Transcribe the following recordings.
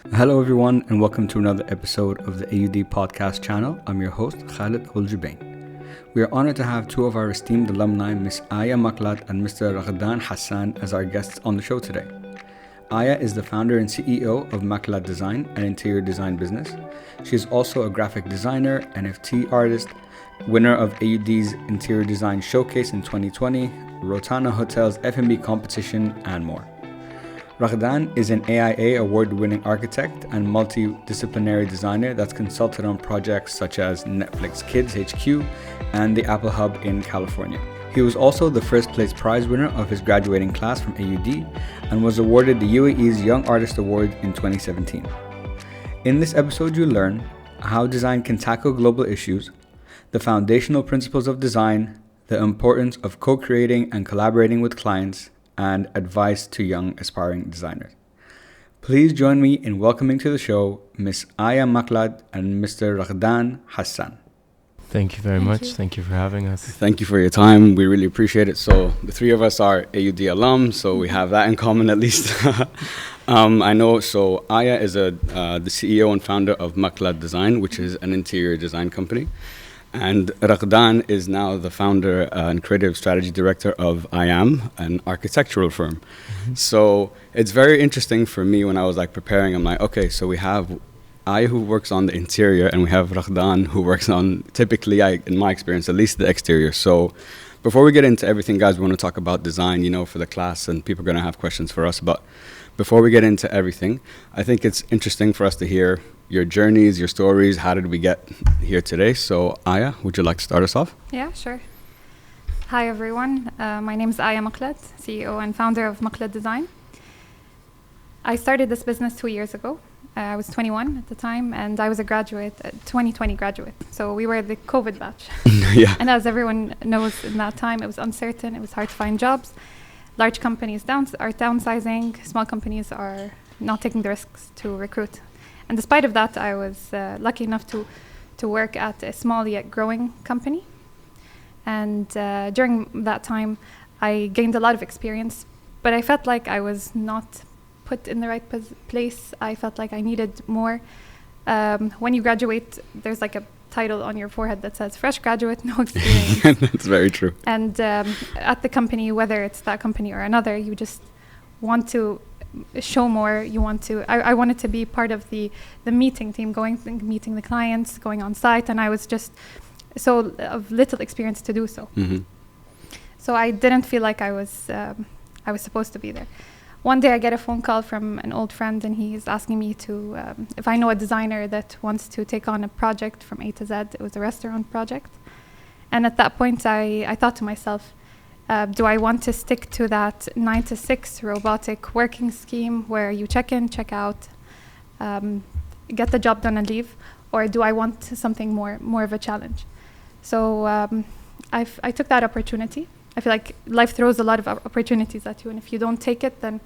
Hello, everyone, and welcome to another episode of the AUD podcast channel. I'm your host, Khalid Al-Jubain. We are honored to have two of our esteemed alumni, Miss Ayah Maklad and Mr. Raghdan Hassan, as our guests on the show today. Ayah is the founder and CEO of Maklad Design, an interior design business. She is also a graphic designer, NFT artist, winner of AUD's Interior Design Showcase in 2020, Rotana Hotel's F&B competition, and more. Raghdan is an AIA award-winning architect and multidisciplinary designer that's consulted on projects such as Netflix Kids HQ and the Apple Hub in California. He was also the first place prize winner of his graduating class from AUD and was awarded the UAE's Young Artist Award in 2017. In this episode, you'll learn how design can tackle global issues, the foundational principles of design, the importance of co-creating and collaborating with clients, and advice to young aspiring designers. Please join me in welcoming to the show Miss Ayah Maklad and Mr. Raghdan Hassan. Thank you very much. Thank you for having us. Thank you for your time. We really appreciate it. So the three of us are AUD alum, so we have that in common at least. I know, so Ayah is the CEO and founder of Maklad Design, which is an interior design company. And Raghdan is now the founder and creative strategy director of IAM, an architectural firm. Mm-hmm. So it's very interesting for me when I was preparing. I'm like, okay, so we have Ayah who works on the interior, and we have Raghdan who works on, typically, in my experience, at least the exterior. So before we get into everything, guys, we want to talk about design, for the class, and people are going to have questions for us. But before we get into everything, I think it's interesting for us to hear your journeys, your stories. How did we get here today? So Ayah, would you like to start us off? Yeah, sure. Hi, everyone. My name is Ayah Maklad, CEO and founder of Maklad Design. I started this business 2 years ago. I was 21 at the time, and I was a 2020 graduate. So we were the COVID batch. Yeah. And as everyone knows, in that time, it was uncertain. It was hard to find jobs. Large companies are downsizing. Small companies are not taking the risks to recruit. And despite of that, I was lucky enough to work at a small yet growing company. And during that time, I gained a lot of experience, but I felt like I was not put in the right place. I felt like I needed more. When you graduate, there's a title on your forehead that says fresh graduate, no experience. That's very true. And at the company, whether it's that company or another, you just want to show more. You want to I wanted to be part of the meeting team, meeting the clients, going on site, and I was just so of little experience to do so. Mm-hmm. So I didn't feel like I was supposed to be there. One day I get a phone call from an old friend, and he's asking me to if I know a designer that wants to take on a project from A to Z. It was a restaurant project, and at that point I thought to myself, do I want to stick to that 9 to 6 robotic working scheme where you check in, check out, get the job done and leave, or do I want something more of a challenge? So I took that opportunity. I feel like life throws a lot of opportunities at you, and if you don't take it, then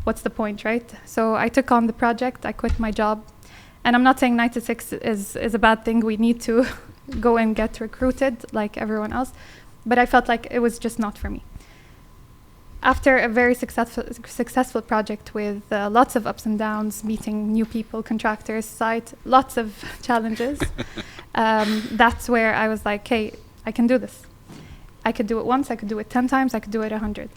what's the point, right? So I took on the project. I quit my job, and I'm not saying 9 to 6 is a bad thing. We need to go and get recruited like everyone else. But I felt like it was just not for me. After a very successful project with lots of ups and downs, meeting new people, contractors, site, lots of challenges, that's where I was like, hey, I can do this. I could do it once, I could do it 10 times, I could do it 100.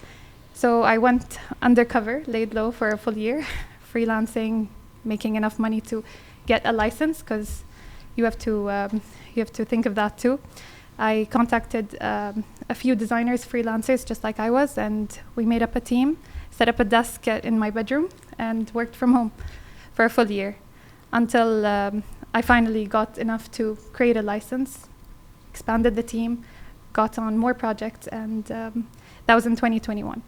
So I went undercover, laid low for a full year, freelancing, making enough money to get a license, because you have to think of that too. I contacted a few designers, freelancers, just like I was, and we made up a team, set up a desk in my bedroom, and worked from home for a full year until I finally got enough to create a license, expanded the team, got on more projects, and that was in 2021.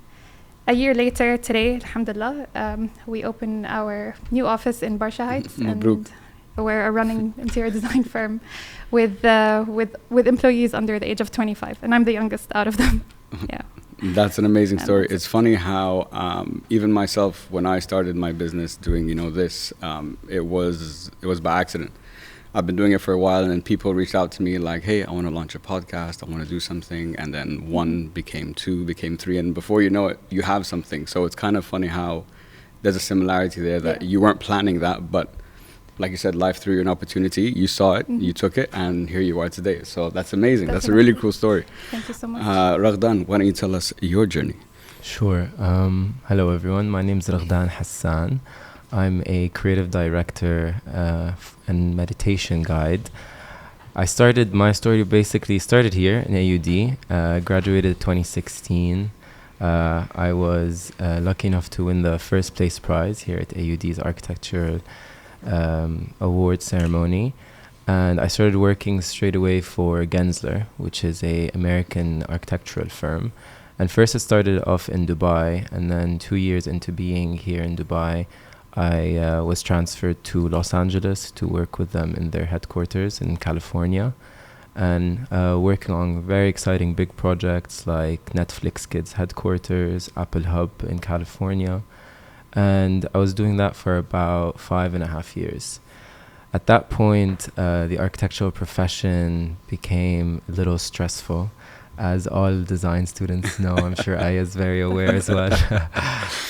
A year later, today, alhamdulillah, we open our new office in Barsha Heights, and we're a running interior design firm with employees under the age of 25, and I'm the youngest out of them. Yeah. That's an amazing story. It's funny how even myself, when I started my business doing this, it was by accident. I've been doing it for a while, and then people reached out to me like, hey, I want to launch a podcast, I want to do something, and then one became two, became three, and before you know it, you have something. So it's kind of funny how there's a similarity there that you weren't planning that, but like you said, life threw you an opportunity. You saw it, you took it, and here you are today. So that's amazing. Definitely. That's a really cool story. Thank you so much. Raghdan, why don't you tell us your journey? Sure. Hello, everyone. My name is Raghdan Hassan. I'm a creative director and meditation guide. My story basically started here in AUD, graduated 2016. I was lucky enough to win the first place prize here at AUD's architectural award ceremony, and I started working straight away for Gensler, which is a American architectural firm. And first it started off in Dubai, and then 2 years into being here in Dubai, I was transferred to Los Angeles to work with them in their headquarters in California, and working on very exciting big projects like Netflix Kids headquarters, Apple Hub in California. And I was doing that for about 5.5 years. At that point, the architectural profession became a little stressful, as all design students know. I'm sure Ayah is very aware as well.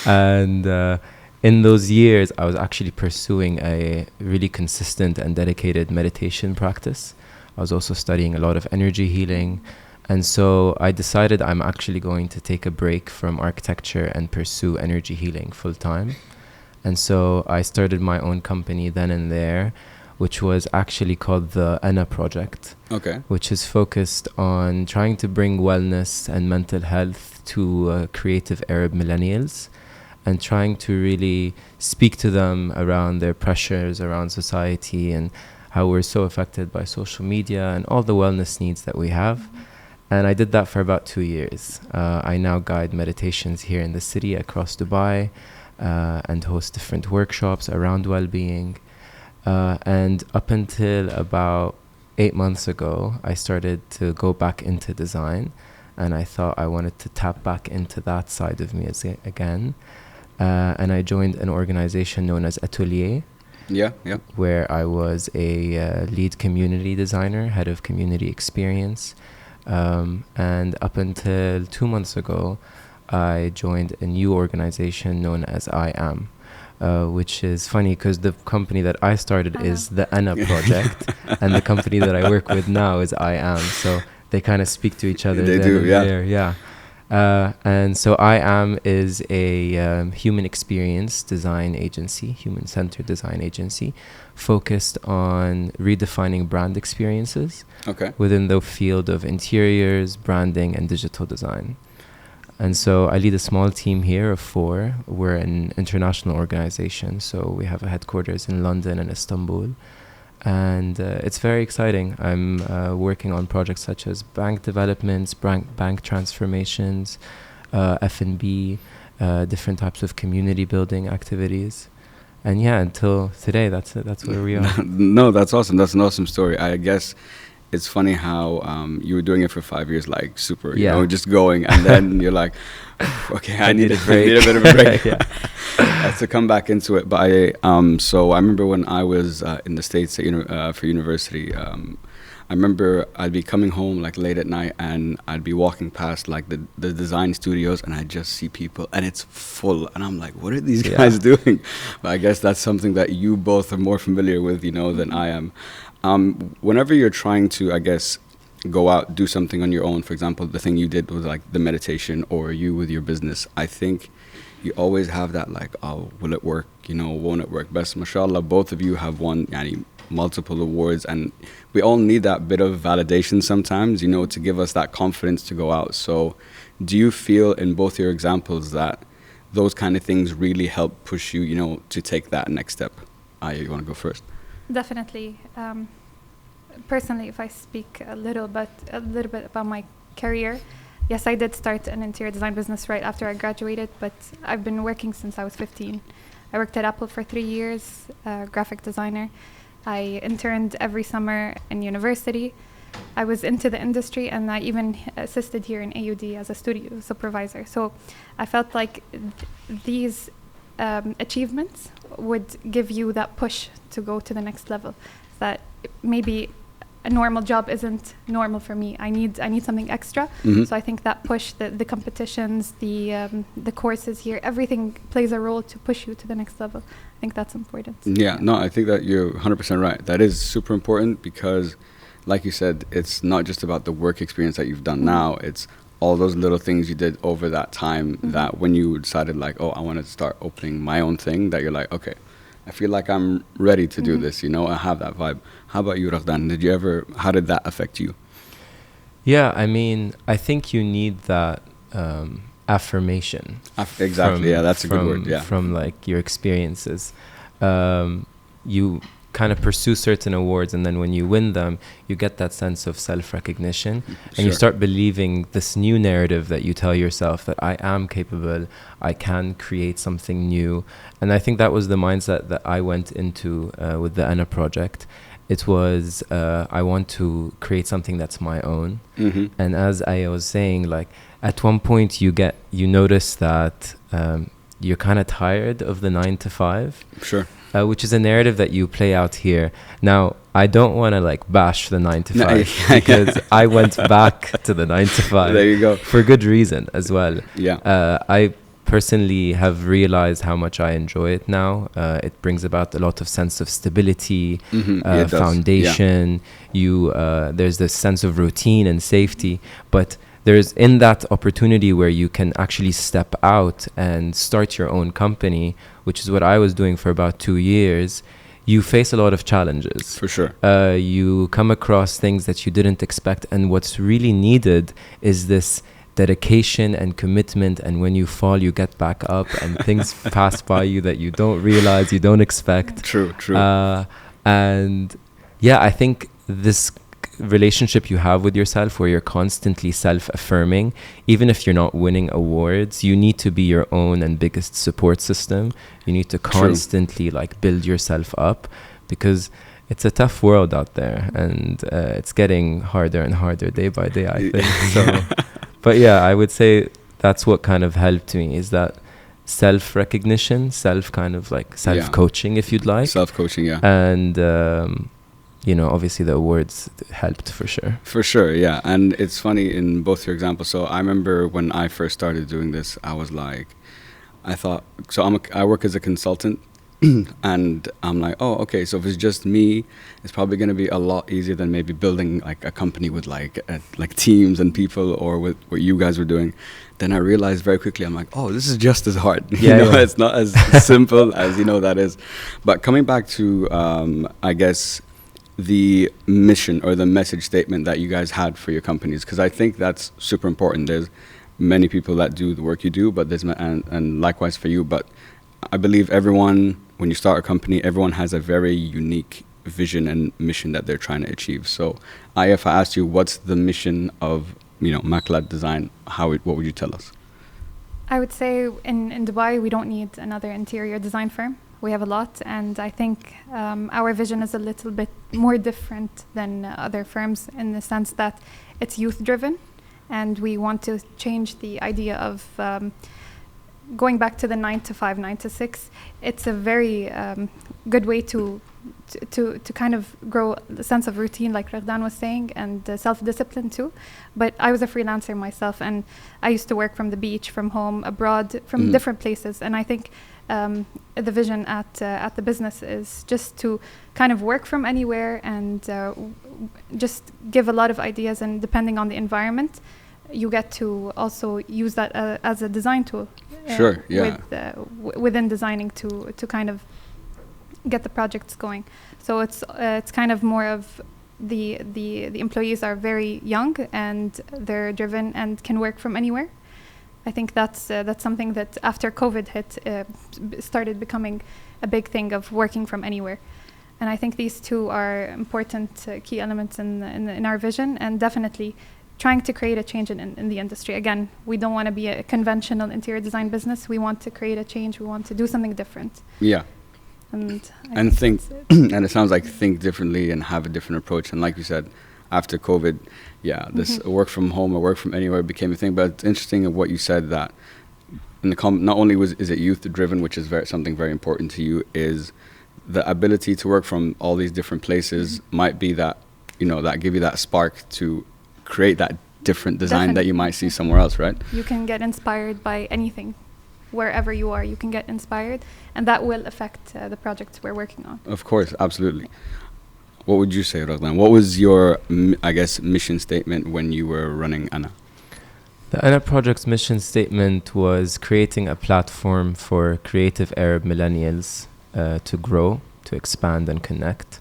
And in those years, I was actually pursuing a really consistent and dedicated meditation practice. I was also studying a lot of energy healing. And so I decided I'm actually going to take a break from architecture and pursue energy healing full time. And so I started my own company then and there, which was actually called the Ayah Project, which is focused on trying to bring wellness and mental health to creative Arab millennials, and trying to really speak to them around their pressures around society and how we're so affected by social media and all the wellness needs that we have. And I did that for about 2 years. I now guide meditations here in the city across Dubai, and host different workshops around well-being. And up until about 8 months ago, I started to go back into design, and I thought I wanted to tap back into that side of me again. And I joined an organization known as Atelier, where I was a lead community designer, head of community experience. And up until 2 months ago, I joined a new organization known as I Am, which is funny because the company that I started is the Ayah Project, and the company that I work with now is I Am. So they kind of speak to each other. They do, yeah. And so I Am is a human experience design agency, human-centered design agency, focused on redefining brand experiences within the field of interiors, branding, and digital design. And so I lead a small team here of 4. We're an international organization, so we have a headquarters in London and Istanbul. And it's very exciting. I'm working on projects such as bank developments, bank transformations, F&B, different types of community building activities. And yeah, until today, that's where we are. No, that's awesome. That's an awesome story. I guess it's funny how you were doing it for 5 years, like super, you know, just going, and then you're like, okay, I need a bit of a break. To come back into it. But so I remember when I was in the States for university, I remember I'd be coming home like late at night, and I'd be walking past like the design studios, and I'd just see people, and it's full, and I'm like, what are these guys doing? But I guess that's something that you both are more familiar with, than I am. Whenever you're trying to, I guess, go out, do something on your own, for example, the thing you did was like the meditation, or you with your business, I think you always have that like, oh, will it work? Won't it work? Best, mashallah, both of you have won multiple awards, and we all need that bit of validation sometimes, to give us that confidence to go out. So do you feel in both your examples that those kind of things really help push you, to take that next step? Ayah, you want to go first? Definitely. Personally, if I speak a little bit about my career, yes, I did start an interior design business right after I graduated, but I've been working since I was 15. I worked at Apple for 3 years, graphic designer. I interned every summer in university. I was into the industry, and I even assisted here in AUD as a studio supervisor. So I felt like these achievements would give you that push to go to the next level. That maybe a normal job isn't normal for me. I need something extra. So I think that push, the competitions, the courses here, everything plays a role to push you to the next level. I think that's important. Yeah, no, I think that you're 100% right. That is super important because, like you said, it's not just about the work experience that you've done now. It's all those little things you did over that time that when you decided like, oh, I want to start opening my own thing, that you're like, okay, I feel like I'm ready to do this, you know, I have that vibe. How about you, Raghdan? How did that affect you? Yeah, I mean, I think you need that affirmation. Exactly, yeah, that's a good word, yeah. From like your experiences. You kind of pursue certain awards, and then when you win them, you get that sense of self-recognition, and you start believing this new narrative that you tell yourself that I am capable, I can create something new. And I think that was the mindset that I went into with the Anna project. It was I want to create something that's my own. And as Ayah was saying, like at one point you notice that you're kind of tired of the 9 to 5. Sure. Which is a narrative that you play out here. Now, I don't want to like bash the 9 to 5 because I went back to the 9 to 5. There you go. For good reason as well. Yeah. I personally have realized how much I enjoy it now. It brings about a lot of sense of stability, foundation. Yeah. There's this sense of routine and safety, but there's in that opportunity where you can actually step out and start your own company, which is what I was doing for about 2 years. You face a lot of challenges. For sure. You come across things that you didn't expect. And what's really needed is this dedication and commitment. And when you fall, you get back up and things pass by you that you don't realize, you don't expect. True. And yeah, I think this relationship you have with yourself where you're constantly self-affirming, even if you're not winning awards, you need to be your own and biggest support system. You need to constantly like build yourself up, because it's a tough world out there, and it's getting harder and harder day by day, I think. So but yeah, I would say that's what kind of helped me, is that self-recognition, self-coaching, if you'd like. Self-coaching, yeah. And you know, obviously the awards helped for sure. For sure, yeah. And it's funny in both your examples. So I remember when I first started doing this, I was like, I work as a consultant, and I'm like, oh, okay, so if it's just me, it's probably going to be a lot easier than maybe building like a company with like teams and people, or with what you guys were doing. Then I realized very quickly, I'm like, oh, this is just as hard. It's not as simple as, that is. But coming back to, I guess, the mission or the message statement that you guys had for your companies, because I think that's super important. There's many people that do the work you do, but and likewise for you. But I believe everyone, when you start a company, everyone has a very unique vision and mission that they're trying to achieve. So, if I asked you, what's the mission of Maklad Design? What would you tell us? I would say in Dubai, we don't need another interior design firm. We have a lot, and I think our vision is a little bit more different than other firms in the sense that it's youth-driven, and we want to change the idea of going back to the 9 to 5, 9 to 6. It's a very good way to kind of grow the sense of routine, like Raghdan was saying, and self-discipline too. But I was a freelancer myself, and I used to work from the beach, from home, abroad, from different places, and I think the vision at the business is just to kind of work from anywhere and just give a lot of ideas, and depending on the environment, you get to also use that as a design tool. Sure, yeah. Within designing to kind of get the projects going. So it's kind of more of the employees are very young and they're driven and can work from anywhere. I think that's something that after COVID hit started becoming a big thing of working from anywhere, and I think these two are important key elements in our vision, and definitely trying to create a change in the industry. Again, we don't want to be a conventional interior design business. We want to create a change. We want to do something different. Yeah. And think, and it sounds like think differently and have a different approach. And like you said, after COVID, this work from home or work from anywhere became a thing. But it's interesting of what you said, that not only is it youth driven, which is something very important to you, is the ability to work from all these different places might be that that give you that spark to create that different design that you might see somewhere else, right? You can get inspired by anything. Wherever you are, you can get inspired, and that will affect the projects we're working on. Of course, absolutely. What would you say, Raghdan? What was your, I guess, mission statement when you were running Ana? The Ana project's mission statement was creating a platform for creative Arab millennials to grow, to expand and connect.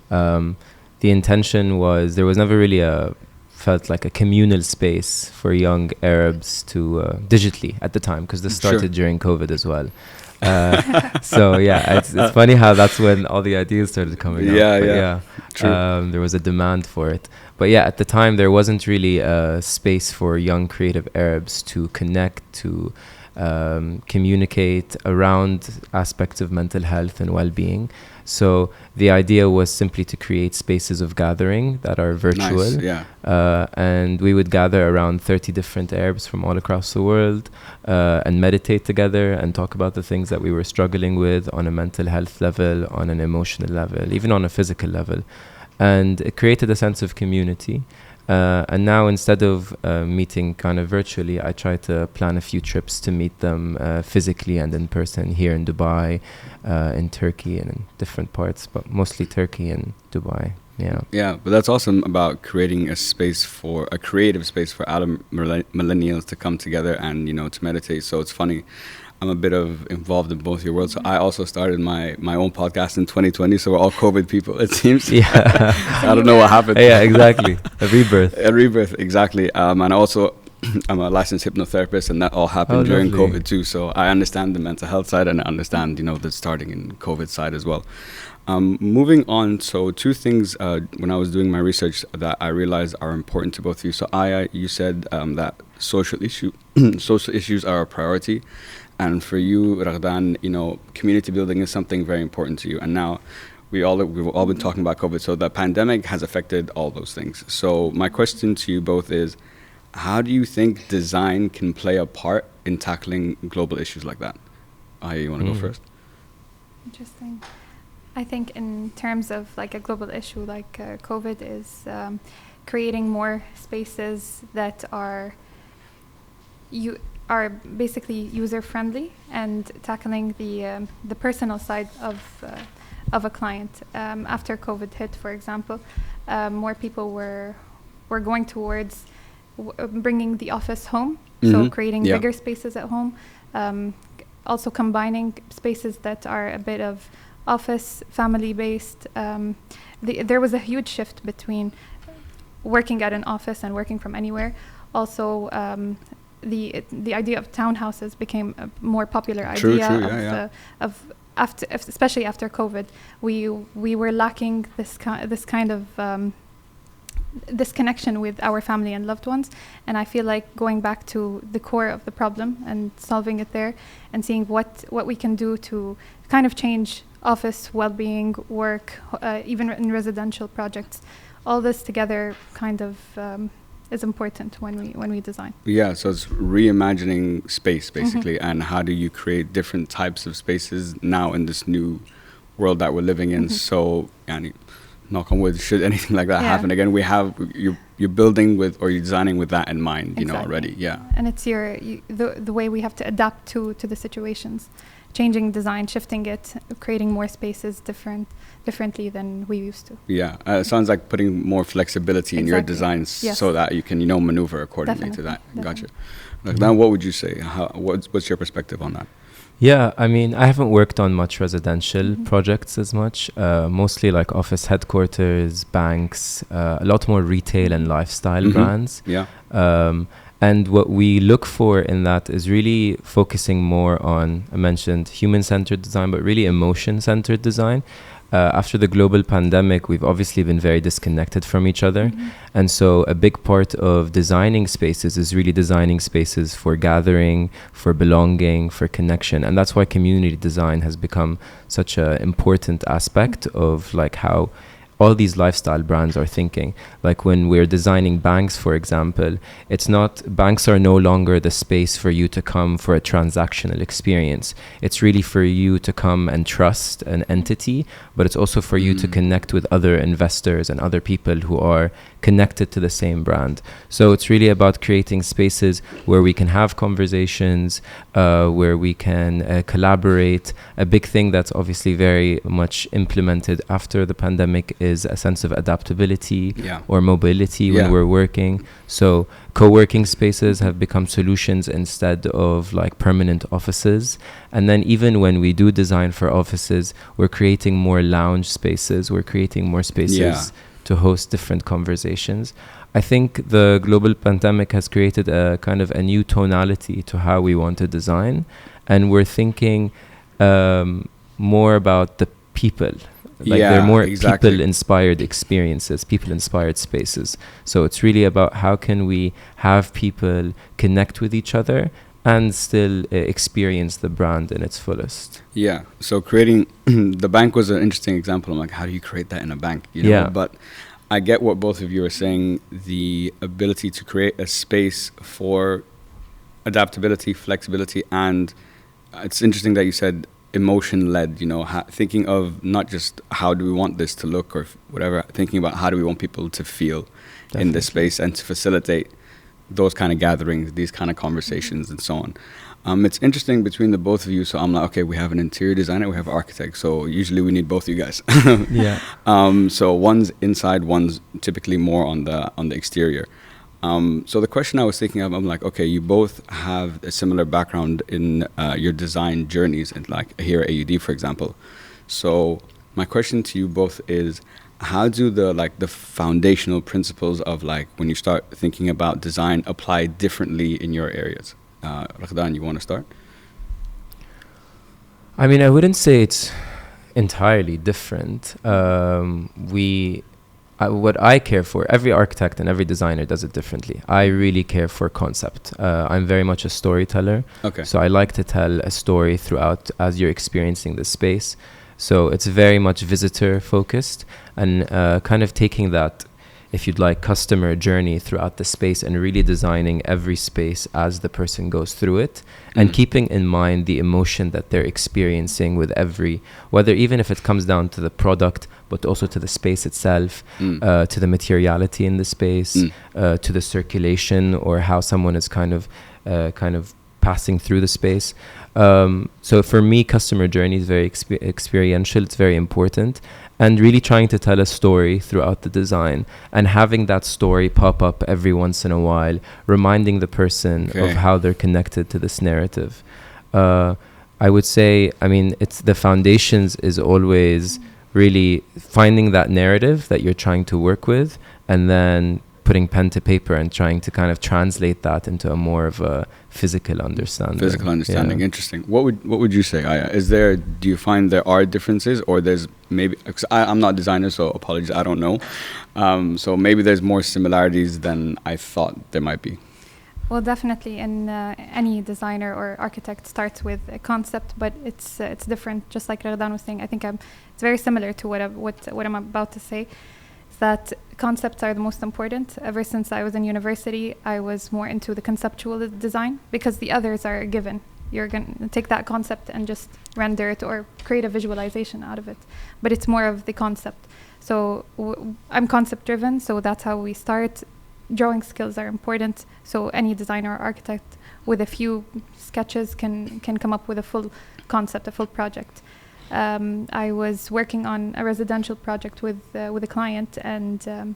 The intention was, there was never really felt like a communal space for young Arabs to digitally at the time, because this started during COVID as well. So yeah, it's funny how that's when all the ideas started coming up. Yeah. True. There was a demand for it. But yeah, at the time there wasn't really a space for young creative Arabs to connect, to communicate around aspects of mental health and well-being. So the idea was simply to create spaces of gathering that are virtual. Nice, yeah. And we would gather around 30 different Arabs from all across the world and meditate together and talk about the things that we were struggling with on a mental health level, on an emotional level, even on a physical level. And it created a sense of community. And now, instead of meeting kind of virtually, I try to plan a few trips to meet them physically and in person here in Dubai, in Turkey and in different parts, but mostly Turkey and Dubai. Yeah, but that's awesome about creating a creative space for Arab millennials to come together and, to meditate. So it's funny. I'm a bit involved in both your worlds. So I also started my own podcast in 2020. So we're all COVID people, it seems. Yeah. I don't know what happened. Yeah, exactly. A rebirth, exactly. And also, I'm a licensed hypnotherapist, and that all happened during COVID too. So I understand the mental health side, and I understand, the starting in COVID side as well. Moving on, so two things when I was doing my research that I realized are important to both of you. So Ayah, you said that social issues are a priority. And for you, Raghdan, community building is something very important to you. And now we've all been talking about COVID. So the pandemic has affected all those things. So my question to you both is, how do you think design can play a part in tackling global issues like that? Ayah, you want to go first? Interesting. I think in terms of like a global issue like COVID is creating more spaces that are basically user-friendly and tackling the personal side of a client. After COVID hit, for example, more people were going towards bringing the office home, so creating bigger spaces at home, also combining spaces that are a bit of office, family-based. There was a huge shift between working at an office and working from anywhere. Also, the idea of townhouses became a more popular idea. Especially after COVID, we were lacking this kind of this connection with our family and loved ones, and I feel like going back to the core of the problem and solving it there, and seeing what we can do to kind of change office well-being, work, even in residential projects. All this together kind of is important when we design. Yeah, so it's reimagining space basically, and how do you create different types of spaces now in this new world that we're living in. So, knock on wood, should anything like that happen again, you're building with, or you're designing with that in mind, already. Yeah, and it's the way we have to adapt to the situations, changing design, shifting it, creating more spaces differently than we used to. Yeah, it sounds like putting more flexibility in your designs, so that you can maneuver accordingly to that. Gotcha. Now, what would you say? What's your perspective on that? Yeah, I mean, I haven't worked on much residential projects as much, mostly like office headquarters, banks, a lot more retail and lifestyle brands. Yeah. And what we look for in that is really focusing more on, I mentioned human-centered design, but really emotion-centered design. After the global pandemic, we've obviously been very disconnected from each other. And so a big part of designing spaces is really designing spaces for gathering, for belonging, for connection. And that's why community design has become such an important aspect of like how all these lifestyle brands are thinking. Like when we're designing banks, for example, banks are no longer the space for you to come for a transactional experience. It's really for you to come and trust an entity, but it's also for you to connect with other investors and other people who are connected to the same brand. So it's really about creating spaces where we can have conversations, where we can collaborate. A big thing that's obviously very much implemented after the pandemic is a sense of adaptability or mobility when we're working. So co-working spaces have become solutions instead of like permanent offices. And then even when we do design for offices, we're creating more lounge spaces. We're creating more spaces to host different conversations. I think the global pandemic has created a kind of a new tonality to how we want to design. And we're thinking more about the people. Like they're more people-inspired experiences, people-inspired spaces. So it's really about how can we have people connect with each other and still experience the brand in its fullest. Yeah. So creating the bank was an interesting example. I'm like, how do you create that in a bank? You know? Yeah. But I get what both of you are saying. The ability to create a space for adaptability, flexibility, and it's interesting that you said emotion-led, you know, thinking of not just how do we want this to look or whatever, thinking about how do we want people to feel in this space and to facilitate those kind of gatherings, these kind of conversations and so on. It's interesting between the both of you. So I'm like, okay, we have an interior designer, we have an architect. So usually we need both of you guys. So one's inside, one's typically more on the exterior. So the question I was thinking of, I'm like, okay, you both have a similar background in your design journeys, and like here at AUD, for example. So my question to you both is, how do the foundational principles of like when you start thinking about design apply differently in your areas? Raghdan, you want to start? I mean, I wouldn't say it's entirely different. What I care for, every architect and every designer does it differently. I really care for concept. I'm very much a storyteller. Okay. So I like to tell a story throughout as you're experiencing the space. So it's very much visitor focused and kind of taking that, if you'd like, customer journey throughout the space and really designing every space as the person goes through it and keeping in mind the emotion that they're experiencing with whether even if it comes down to the product, but also to the space itself, to the materiality in the space, to the circulation or how someone is kind of passing through the space. So for me, customer journey is very experiential. It's very important. And really trying to tell a story throughout the design and having that story pop up every once in a while, reminding the person of how they're connected to this narrative. I would say, I mean, it's the foundations is always really finding that narrative that you're trying to work with and then putting pen to paper and trying to kind of translate that into a more of a physical understanding. Interesting. What would you say, Ayah? Do you find there are differences, or there's maybe, cause I'm not a designer, so apologies, I don't know. So maybe there's more similarities than I thought there might be. Well, definitely, and any designer or architect starts with a concept, but it's different. Just like Raghdan was saying, I think it's very similar to what I'm about to say. That concepts are the most important. Ever since I was in university, I was more into the conceptual design because the others are a given. You're going to take that concept and just render it or create a visualization out of it. But it's more of the concept. So I'm concept driven, so that's how we start. Drawing skills are important. So any designer or architect with a few sketches can come up with a full concept, a full project. I was working on a residential project with a client, and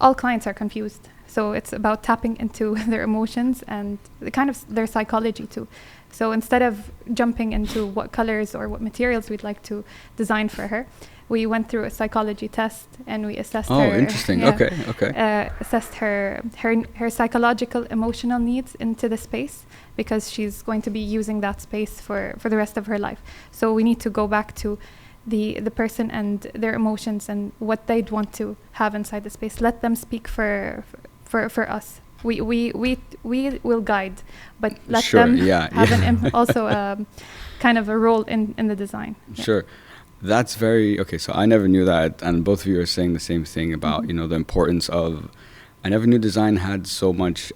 all clients are confused. So it's about tapping into their emotions and their psychology too. So instead of jumping into what colors or what materials we'd like to design for her, we went through a psychology test and we assessed her. Oh, interesting. Okay. Assessed her psychological, emotional needs into the space because she's going to be using that space for the rest of her life. So we need to go back to the person and their emotions and what they'd want to have inside the space. Let them speak for us. We will guide, but let them have also kind of a role in the design. Sure. That's very okay. So I never knew that, and both of you are saying the same thing about the importance of. I never knew design had so much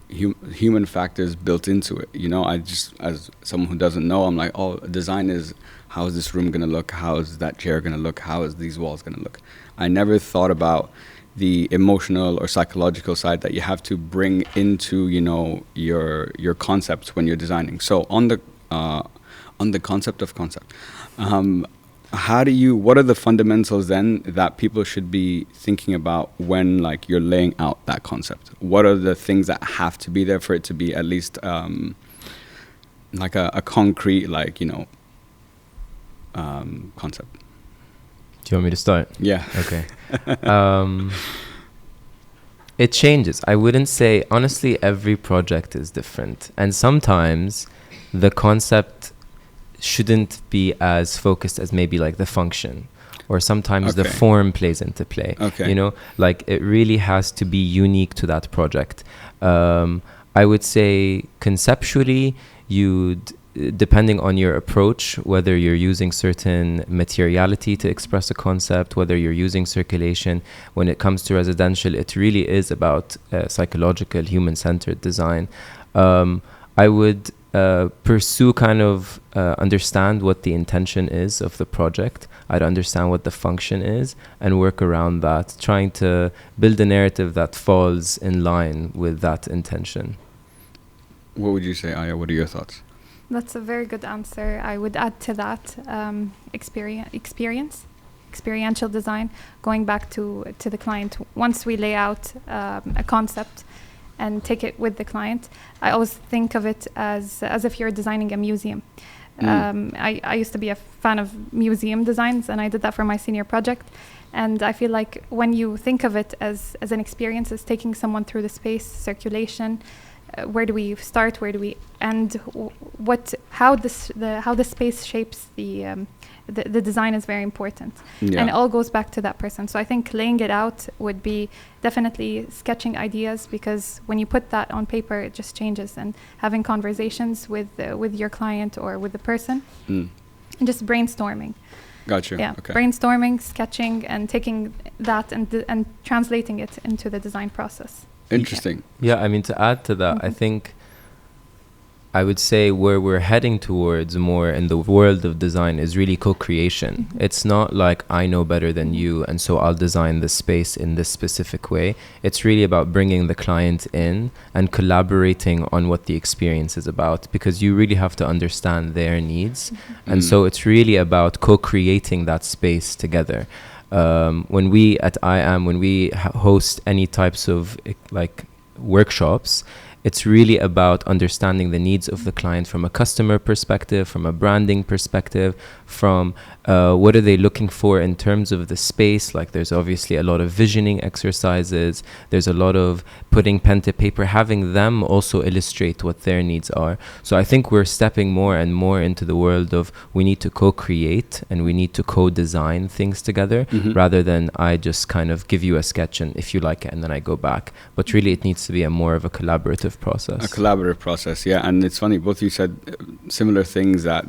human factors built into it. I just, as someone who doesn't know, I'm like, oh, design is how is this room gonna look? How is that chair gonna look? How is these walls gonna look? I never thought about the emotional or psychological side that you have to bring into your concepts when you're designing. So on the concept of concept. What are the fundamentals then that people should be thinking about when like you're laying out that concept? What are the things that have to be there for it to be at least like a concrete concept? Do you want me to start? Yeah. Okay. It changes. I wouldn't say, honestly, every project is different. And sometimes the concept shouldn't be as focused as maybe like the function, or sometimes the form plays into play. Like it really has to be unique to that project. I would say conceptually depending on your approach, whether you're using certain materiality to express a concept, whether you're using circulation, when it comes to residential, it really is about psychological, human-centered design. I would pursue kind of understand what the intention is of the project. I'd understand what the function is and work around that, trying to build a narrative that falls in line with that intention. What would you say, Ayah? What are your thoughts? That's a very good answer. I would add to that experiential design, going back to the client. Once we lay out a concept and take it with the client, I always think of it as if you're designing a museum. I used to be a fan of museum designs, and I did that for my senior project. And I feel like when you think of it as an experience, as taking someone through the space, circulation, where do we start, where do we end, how the space shapes the design is very important. And it all goes back to that person. So I think laying it out would be definitely sketching ideas, because when you put that on paper, it just changes. And having conversations with your client or with the person, and just brainstorming. Gotcha. Yeah, okay. Brainstorming, sketching, and taking that and translating it into the design process. Interesting. Yeah, I mean, to add to that, I think I would say where we're heading towards more in the world of design is really co-creation. It's not like I know better than you, and so I'll design this space in this specific way. It's really about bringing the client in and collaborating on what the experience is about, because you really have to understand their needs. And so it's really about co-creating that space together. When we at when we host any types of like workshops, it's really about understanding the needs of the client from a customer perspective, from a branding perspective, from what are they looking for in terms of the space. Like there's obviously a lot of visioning exercises. There's a lot of putting pen to paper, having them also illustrate what their needs are. So I think we're stepping more and more into the world of we need to co-create and we need to co-design things together, rather than I just kind of give you a sketch and if you like it and then I go back. But really it needs to be more of a collaborative process. A collaborative process, yeah. And it's funny, both of you said similar things, that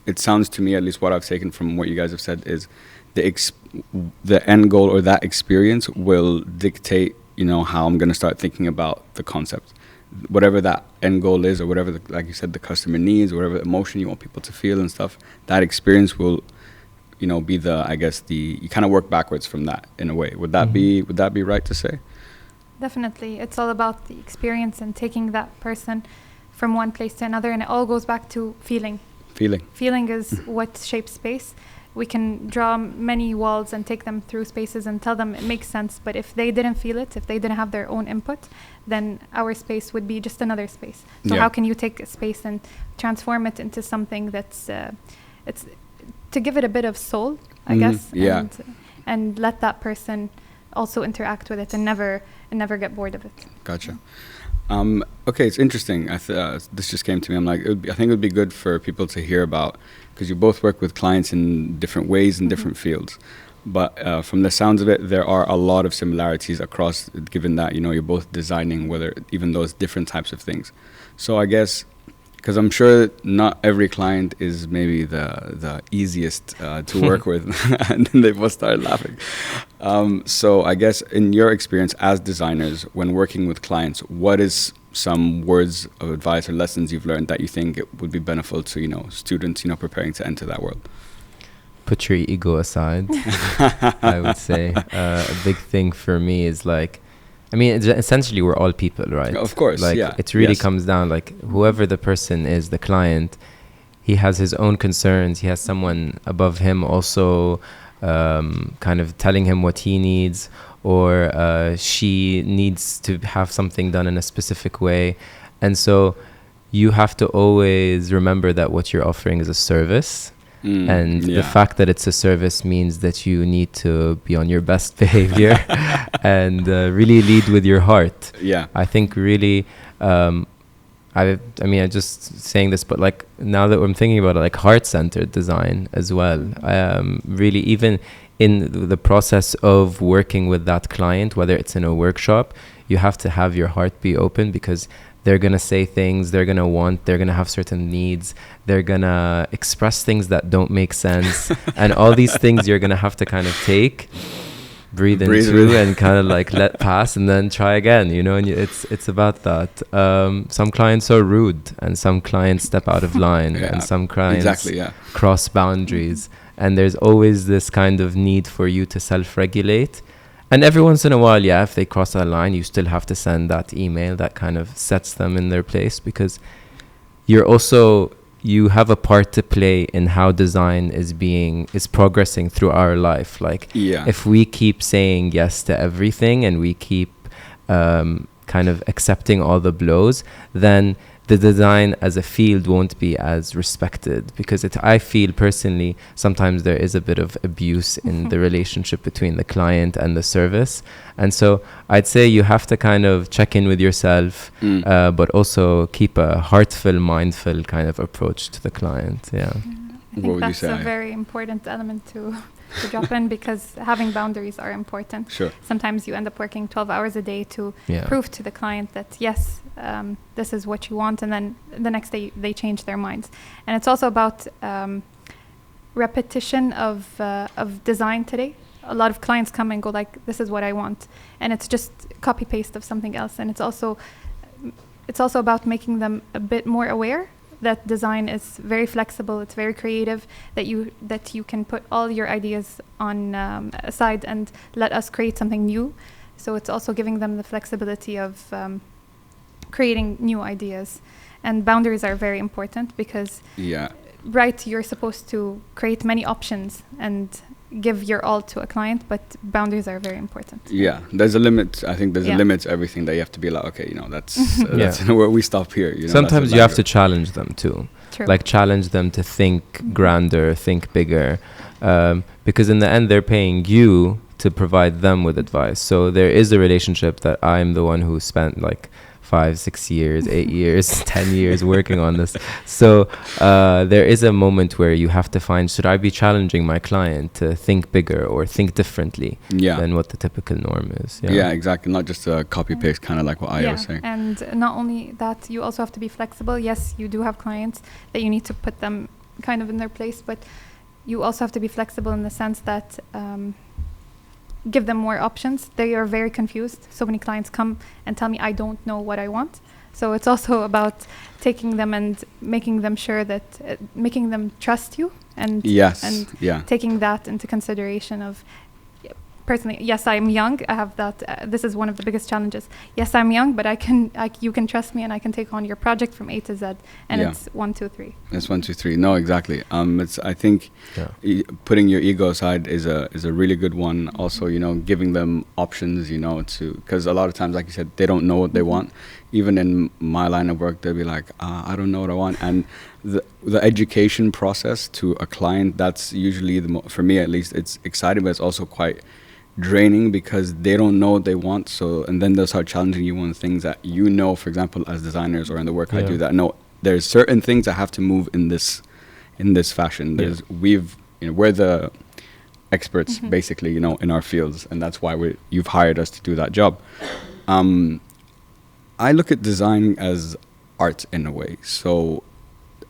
it sounds to me, at least what I've taken from what you guys have said, is the end goal or that experience will dictate, how I'm going to start thinking about the concept. Whatever that end goal is, or whatever, like you said, the customer needs, or whatever emotion you want people to feel and stuff, that experience will, be you kind of work backwards from that in a way. Would that be right to say? Definitely. It's all about the experience and taking that person from one place to another, and it all goes back to feeling. Feeling is what shapes space. We can draw many walls and take them through spaces and tell them it makes sense, but if they didn't feel it, if they didn't have their own input, then our space would be just another space. So how can you take a space and transform it into something that's it's to give it a bit of soul, I guess, and let that person also interact with it and never get bored of it. Gotcha. Okay, it's interesting. This just came to me. I'm like, I think it would be good for people to hear about, because you both work with clients in different ways in different fields. But from the sounds of it, there are a lot of similarities across, given that, you're both designing, even those different types of things. So I guess because I'm sure not every client is maybe the easiest to work with, and then they both start laughing. So I guess in your experience as designers, when working with clients, what is some words of advice or lessons you've learned that you think it would be beneficial to, you know, students, you know, preparing to enter that world? Put your ego aside. I would say a big thing for me is like, I mean, essentially we're all people, right? Of course, like, yeah. it really comes down, like, whoever the person is, the client, he has his own concerns. He has someone above him also kind of telling him what he needs, or she needs to have something done in a specific way. And so you have to always remember that what you're offering is a service. And the fact that it's a service means that you need to be on your best behavior and really lead with your heart. Yeah. I think really, I mean, I'm just saying this, but like now that I'm thinking about it, like heart-centered design as well. Really, even in the process of working with that client, whether it's in a workshop, you have to have your heart be open, because they're going to say things, they're going to have certain needs, they're going to express things that don't make sense. And all these things you're going to have to kind of breathe into and kind of like let pass and then try again, you know. And it's about that. Some clients are rude, and some clients step out of line, and some clients cross boundaries. And there's always this kind of need for you to self-regulate. And every once in a while, if they cross that line, you still have to send that email that kind of sets them in their place, because you have a part to play in how design is progressing through our life. Like, if we keep saying yes to everything and we keep kind of accepting all the blows, then the design as a field won't be as respected, because I feel personally sometimes there is a bit of abuse in the relationship between the client and the service. And so I'd say you have to kind of check in with yourself, but also keep a heartful, mindful kind of approach to the client. I think that's a very important element to drop in, because having boundaries are important. Sure. Sometimes you end up working 12 hours a day to prove to the client that yes, this is what you want, and then the next day they change their minds. And it's also about repetition of design today. A lot of clients come and go like, this is what I want, and it's just copy paste of something else. And it's also about making them a bit more aware that design is very flexible, it's very creative, that you can put all your ideas on aside and let us create something new. So it's also giving them the flexibility of creating new ideas. And boundaries are very important, because you're supposed to create many options and give your all to a client, but boundaries are very important. There's a limit. I think there's a limit to everything that you have to be like, okay, you know, that's where we stop here, you know. Sometimes you have to challenge them too. True. Like challenge them to think grander, think bigger, because in the end they're paying you to provide them with advice. So there is a relationship that I'm the one who spent like 5, 6 years, 8 years, 10 years working on this. So there is a moment where you have to find, should I be challenging my client to think bigger or think differently than what the typical norm is? Exactly. Not just a copy paste, kind of like what Ayah was saying. And not only that, you also have to be flexible. Yes, you do have clients that you need to put them kind of in their place, but you also have to be flexible in the sense that give them more options. They are very confused. So many clients come and tell me, I don't know what I want. So it's also about taking them and making them sure that making them trust you, and taking that into consideration of, personally, yes, I'm young. I have that. This is one of the biggest challenges. Yes, I'm young, but you can trust me, and I can take on your project from A to Z. And it's 1, 2, 3. It's 1, 2, 3. No, exactly. I think putting your ego aside is a really good one. Also, you know, giving them options. You know, because a lot of times, like you said, they don't know what they want. Even in my line of work, they'll be like, I don't know what I want. And the education process to a client, that's usually for me at least, it's exciting, but it's also quite draining, because they don't know what they want. So, and then they'll start challenging you on things that, you know, for example, as designers or in the work I do, that no, there's certain things that have to move in this fashion. We're the experts basically, you know, in our fields, and that's why you've hired us to do that job. I look at design as art in a way. So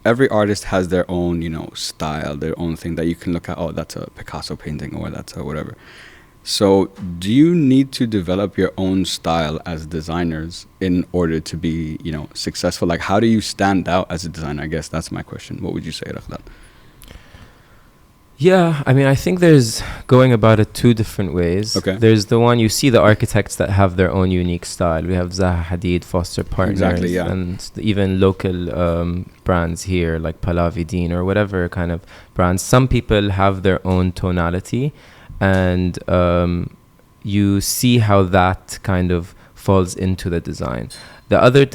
every artist has their own, style, their own thing that you can look at. Oh, that's a Picasso painting, or that's a whatever. So do you need to develop your own style as designers in order to be, successful? Like, how do you stand out as a designer? I guess that's my question. What would you say, Raghdan? Yeah, I mean, I think there's going about it two different ways. Okay. There's the one, you see the architects that have their own unique style. We have Zaha Hadid, Foster Partners, Exactly, yeah. and even local brands here like Pahlavi Deen or whatever kind of brands. Some people have their own tonality, and you see how that kind of falls into the design. The other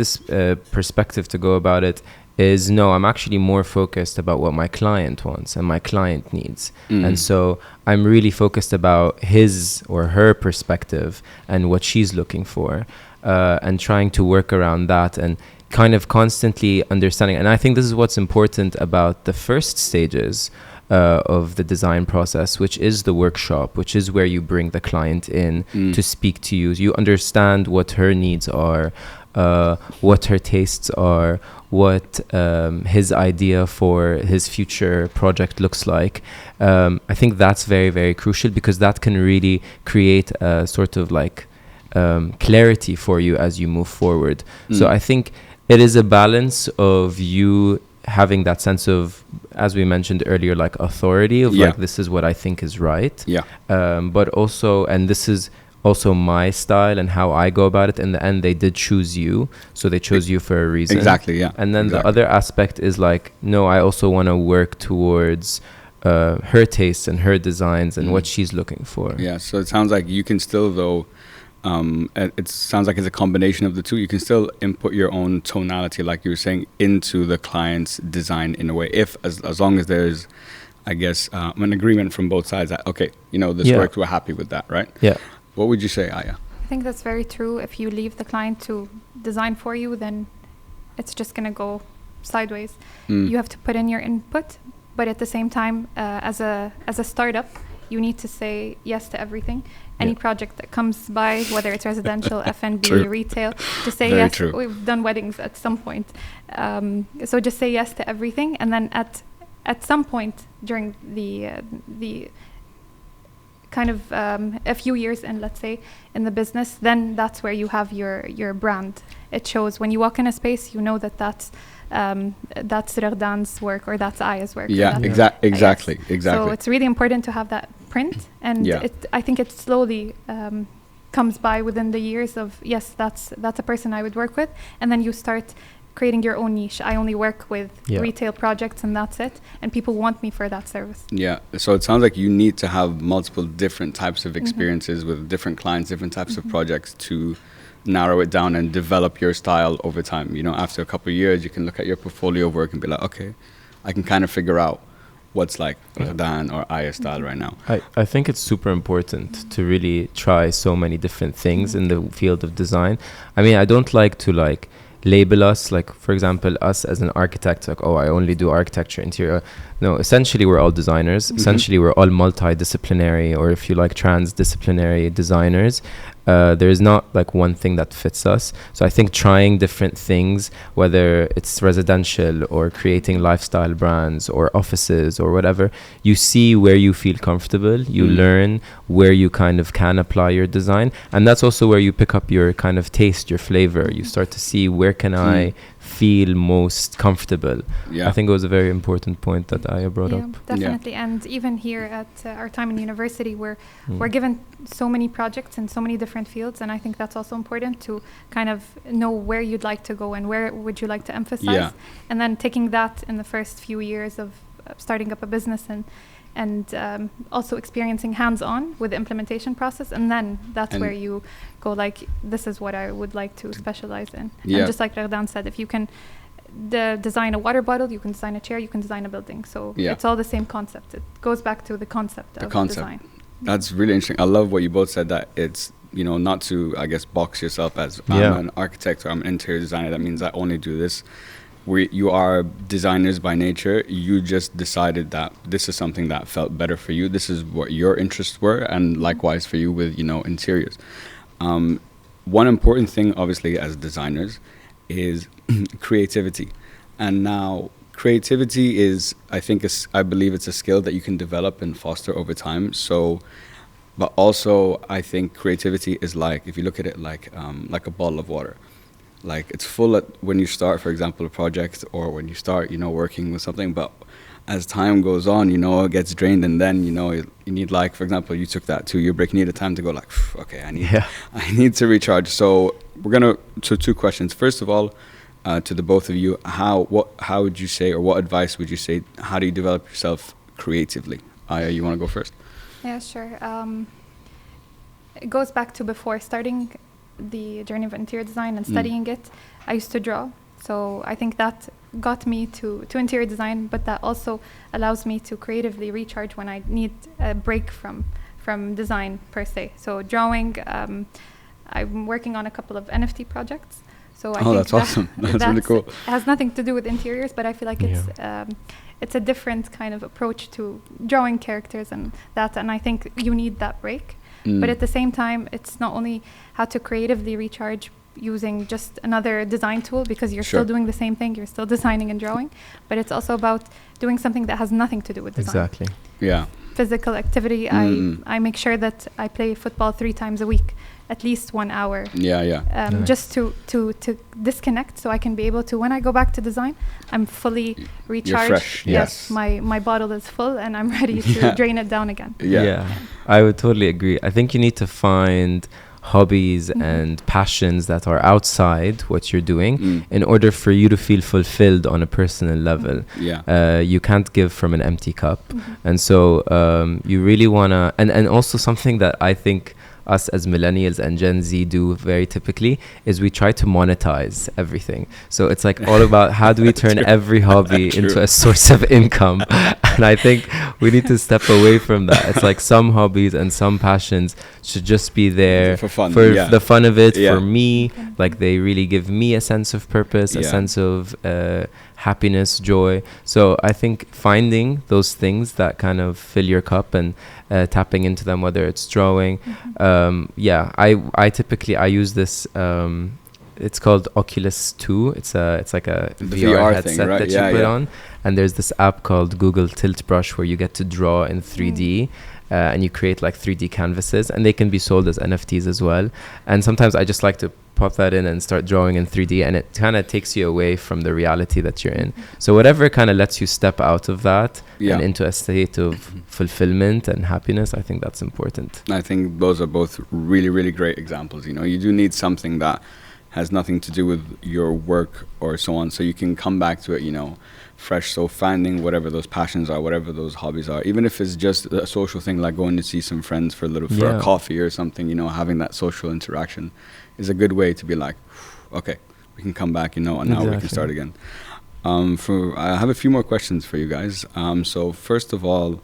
perspective to go about it is, no, I'm actually more focused about what my client wants and my client needs. And so I'm really focused about his or her perspective and what she's looking for, and trying to work around that and kind of constantly understanding. And I think this is what's important about the first stages of the design process, which is the workshop, which is where you bring the client in to speak to you. You understand what her needs are, what her tastes are, what his idea for his future project looks like. I think that's very, very crucial, because that can really create a sort of like clarity for you as you move forward. So I think it is a balance of you having that sense of, as we mentioned earlier, like authority of like, this is what I think is right. But also, and this is also my style and how I go about it. In the end, they did choose you, so they chose you for a reason. Exactly, yeah. And then the other aspect is like, no, I also want to work towards her tastes and her designs and what she's looking for. Yeah, so it sounds like you can still, though, it sounds like it's a combination of the two. You can still input your own tonality, like you were saying, into the client's design in a way, as long as there's, I guess, an agreement from both sides that, okay, this worked, we're happy with that, right? Yeah. What would you say, Ayah? I think that's very true. If you leave the client to design for you, then it's just going to go sideways. You have to put in your input, but at the same time, as a startup, you need to say yes to everything. Any project that comes by, whether it's residential, F&B, retail, just say yes. True. We've done weddings at some point. So just say yes to everything. And then at some point during the kind of a few years in, let's say, in the business, then that's where you have your brand. It shows when you walk in a space, you know that's Raghdan's work, or that's Ayah's work. Yeah, exactly. So it's really important to have that print, and I think it slowly comes by within the years of, yes, that's a person I would work with, and then you start creating your own niche. I only work with retail projects, and that's it, and people want me for that service. Yeah, so it sounds like you need to have multiple different types of experiences with different clients, different types of projects to narrow it down and develop your style over time. After a couple of years, you can look at your portfolio of work and be like, okay, I can kind of figure out what's like Raghdan or Ayah style right now. I think it's super important to really try so many different things in the field of design. I mean, I don't like to label us, like, for example, us as an architect, like, oh, I only do architecture, interior. No, essentially we're all designers. Essentially we're all multidisciplinary, or if you like, transdisciplinary designers. There is not like one thing that fits us. So I think trying different things, whether it's residential or creating lifestyle brands or offices or whatever, you see where you feel comfortable, you learn where you kind of can apply your design. And that's also where you pick up your kind of taste, your flavor. You start to see, where can I feel most comfortable. I think it was a very important point that Ayah brought up. Definitely. And even here at our time in university, we're given so many projects in so many different fields, and I think that's also important to kind of know where you'd like to go and where would you like to emphasize, and then taking that in the first few years of starting up a business and also experiencing hands-on with the implementation process, and then that's where you go like, this is what I would like to specialize in. And just like Raghdan said, if you can design a water bottle, you can design a chair, you can design a building. So it's all the same concept. It goes back to the concept of design. That's really interesting. I love what you both said, that it's, not to, I guess, box yourself as I'm an architect or I'm an interior designer. That means I only do this. You are designers by nature. You just decided that this is something that felt better for you. This is what your interests were, and likewise for you with, interiors. One important thing, obviously, as designers is creativity. And now creativity is, I think, I believe it's a skill that you can develop and foster over time. So, but also I think creativity is like, if you look at it like a bottle of water. Like it's full when you start, for example, a project, or when you start, working with something. But as time goes on, it gets drained, and then you need, like, for example, you took that 2-year break. You need a time to go, like, okay, I need to recharge. So so 2 questions. First of all, to the both of you, how would you say, or what advice would you say? How do you develop yourself creatively? Ayah, you want to go first? Yeah, sure. It goes back to before starting the journey of interior design and studying it. I used to draw, so I think that got me to interior design, but that also allows me to creatively recharge when I need a break from design per se. So drawing, I'm working on a couple of NFT projects. So I think that's awesome. That's really cool. It has nothing to do with interiors, but I feel like it's a different kind of approach to drawing characters and that, and I think you need that break. But at the same time, it's not only how to creatively recharge using just another design tool, because you're still doing the same thing, you're still designing and drawing, but it's also about doing something that has nothing to do with design. Exactly. Yeah. Physical activity. I make sure that I play football 3 times a week, at least 1 hour. Nice. Just to disconnect, so I can be able to, when I go back to design, I'm fully recharged. You're fresh. Yes. My bottle is full and I'm ready to drain it down again. Yeah. I would totally agree. I think you need to find hobbies and passions that are outside what you're doing in order for you to feel fulfilled on a personal level. You can't give from an empty cup. And so you really want to, and also something that I think us as millennials and Gen Z do very typically is we try to monetize everything. So it's like all about how do we turn every hobby into a source of income. And I think we need to step away from that. It's like some hobbies and some passions should just be there for fun, for the fun of it, for me. Like they really give me a sense of purpose, a sense of happiness, joy. So I think finding those things that kind of fill your cup and tapping into them, whether it's drawing. I typically use this. It's called Oculus 2. It's like a VR headset thing, right? that you put on. And there's this app called Google Tilt Brush where you get to draw in 3D. And you create like 3D canvases, and they can be sold as NFTs as well. And sometimes I just like to pop that in and start drawing in 3D, and it kind of takes you away from the reality that you're in. So whatever kind of lets you step out of that and into a state of fulfillment and happiness, I think that's important. I think those are both really, really great examples. You do need something that has nothing to do with your work or so on, so you can come back to it, fresh. So finding whatever those passions are, whatever those hobbies are, even if it's just a social thing, like going to see some friends for a coffee or something, having that social interaction is a good way to be like, okay, we can come back, and now we can start again. I have a few more questions for you guys. So first of all,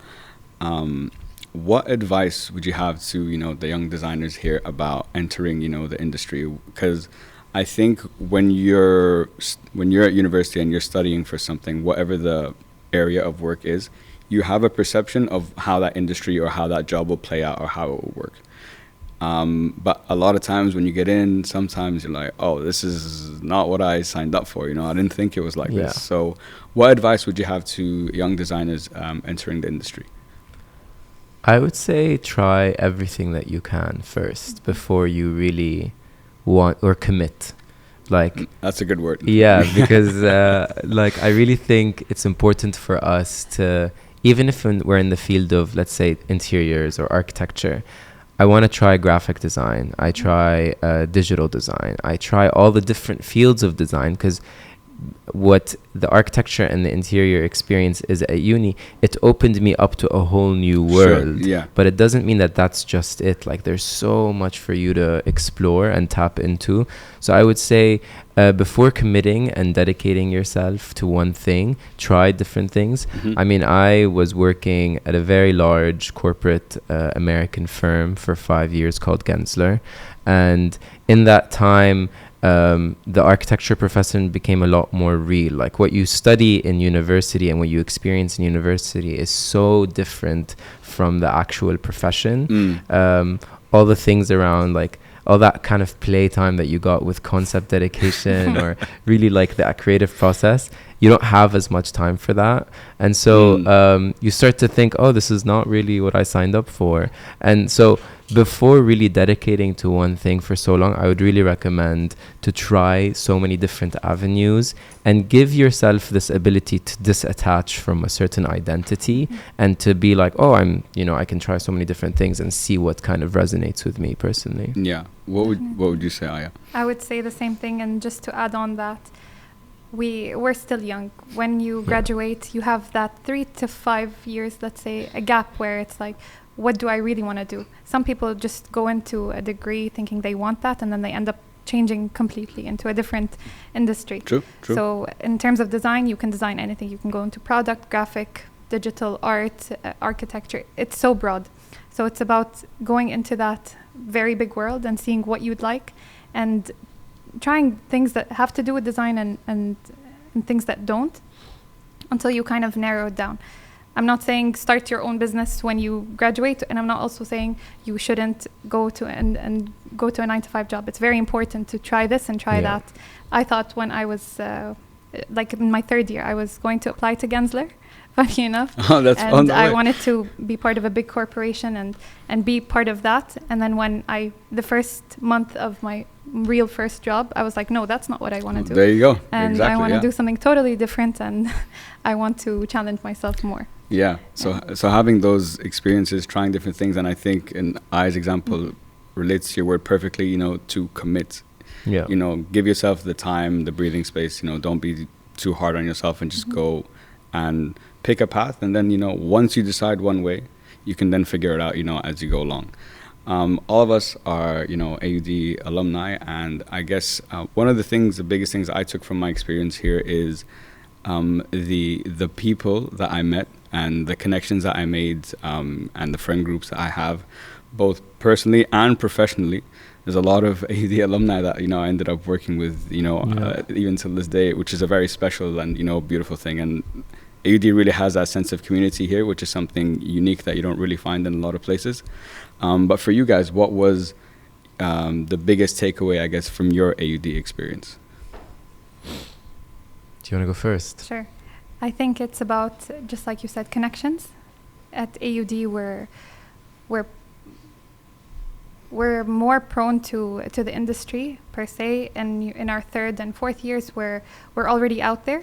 what advice would you have to, the young designers here about entering, the industry? Because I think when you're at university and you're studying for something, whatever the area of work is, you have a perception of how that industry or how that job will play out or how it will work. But a lot of times when you get in, sometimes you're like, oh, this is not what I signed up for. I didn't think it was like this. So what advice would you have to young designers entering the industry? I would say try everything that you can first before you really want or commit. Like that's a good word. Because I really think it's important for us to, even if we're in the field of, let's say, interiors or architecture, I want to try graphic design, I try digital design, I try all the different fields of design, because what the architecture and the interior experience is at uni, it opened me up to a whole new world. But it doesn't mean that that's just it. Like there's so much for you to explore and tap into. So I would say before committing and dedicating yourself to one thing, try different things. I mean, I was working at a very large corporate American firm for 5 years called Gensler, and in that time the architecture profession became a lot more real. Like what you study in university and what you experience in university is so different from the actual profession. All the things around, like all that kind of playtime that you got with concept dedication or really like that creative process, you don't have as much time for that. And so you start to think, oh, this is not really what I signed up for. And so before really dedicating to one thing for so long, I would really recommend to try so many different avenues and give yourself this ability to disattach from a certain identity and to be like, oh, I can try so many different things and see what kind of resonates with me personally. Yeah. What would you say, Ayah? I would say the same thing, and just to add on that, we're still young. When you graduate, you have that 3 to 5 years, let's say, a gap where it's like, what do I really want to do? Some people just go into a degree thinking they want that, and then they end up changing completely into a different industry. True. So in terms of design, you can design anything. You can go into product, graphic, digital art, architecture. It's so broad. So it's about going into that very big world and seeing what you'd like and trying things that have to do with design and things that don't, until you kind of narrow it down. I'm not saying start your own business when you graduate, and I'm not also saying you shouldn't go to and go to a 9-to-5 job. It's very important to try this and try that. I thought when I was like in my 3rd year, I was going to apply to Gensler, funny enough. Oh, that's and I way. wanted to be part of a big corporation and be part of that. And then when the first month of my real first job, I was like, no, that's not what I want to do. There you go. And exactly, I want to do something totally different, and I want to challenge myself more. Yeah. So having those experiences, trying different things, and I think in Aya's example relates to your word perfectly, to commit. Yeah. Give yourself the time, the breathing space, don't be too hard on yourself, and just go and pick a path. And then, once you decide one way, you can then figure it out, as you go along. All of us are, AUD alumni, and I guess one of the biggest things I took from my experience here is the people that I met and the connections that I made, and the friend groups that I have, both personally and professionally. There's a lot of AUD alumni that I ended up working with, even to this day, which is a very special and beautiful thing. And AUD really has that sense of community here, which is something unique that you don't really find in a lot of places. But for you guys, what was the biggest takeaway, I guess, from your AUD experience? Do you want to go first? Sure. I think it's about, just like you said, connections. At AUD, we're more prone to the industry per se, and in our 3rd and 4th years, we're already out there.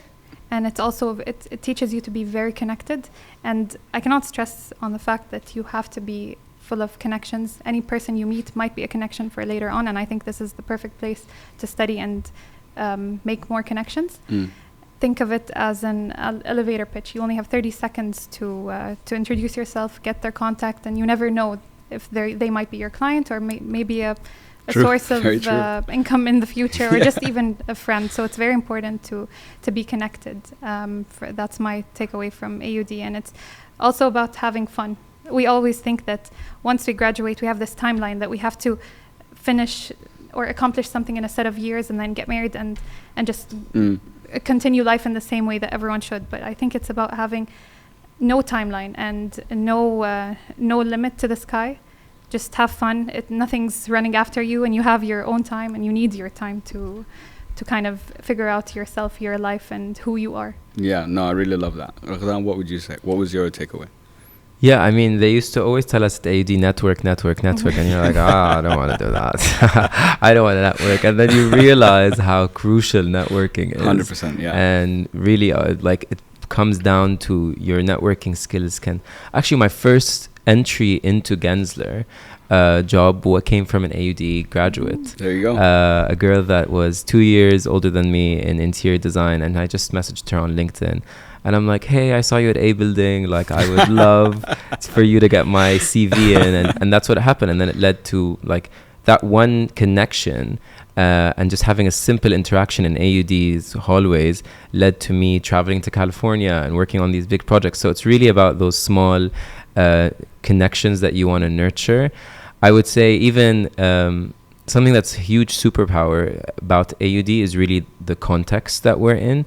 And it's also, it teaches you to be very connected. And I cannot stress on the fact that you have to be full of connections. Any person you meet might be a connection for later on. And I think this is the perfect place to study and make more connections. Think of it as an elevator pitch. You only have 30 seconds to introduce yourself, get their contact, and you never know if they might be your client or maybe a source of income in the future, or just even a friend. So it's very important to be connected. That's my takeaway from AUD. And it's also about having fun. We always think that once we graduate, we have this timeline that we have to finish or accomplish something in a set of years and then get married and just continue life in the same way that everyone should. But I think it's about having no timeline and no limit to the sky. Just have fun. Nothing's running after you, and you have your own time, and you need your time to kind of figure out yourself, your life, and who you are. Yeah, no, I really love that. Raghdan, what would you say? What was your takeaway? Yeah, I mean, they used to always tell us at AUD, network, and you're like, I don't want to do that. I don't want to network. And then you realize how crucial networking is. 100%, yeah. And really, it comes down to your networking skills. Actually, my first entry into Gensler job came from an AUD graduate. There you go. A girl that was 2 years older than me in interior design, and I just messaged her on LinkedIn. And I'm like, hey, I saw you at A Building. Like, I would love for you to get my CV in. And that's what happened. And then it led to, like, that one connection and just having a simple interaction in AUD's hallways led to me traveling to California and working on these big projects. So it's really about those small connections that you want to nurture. I would say even something that's a huge superpower about AUD is really the context that we're in.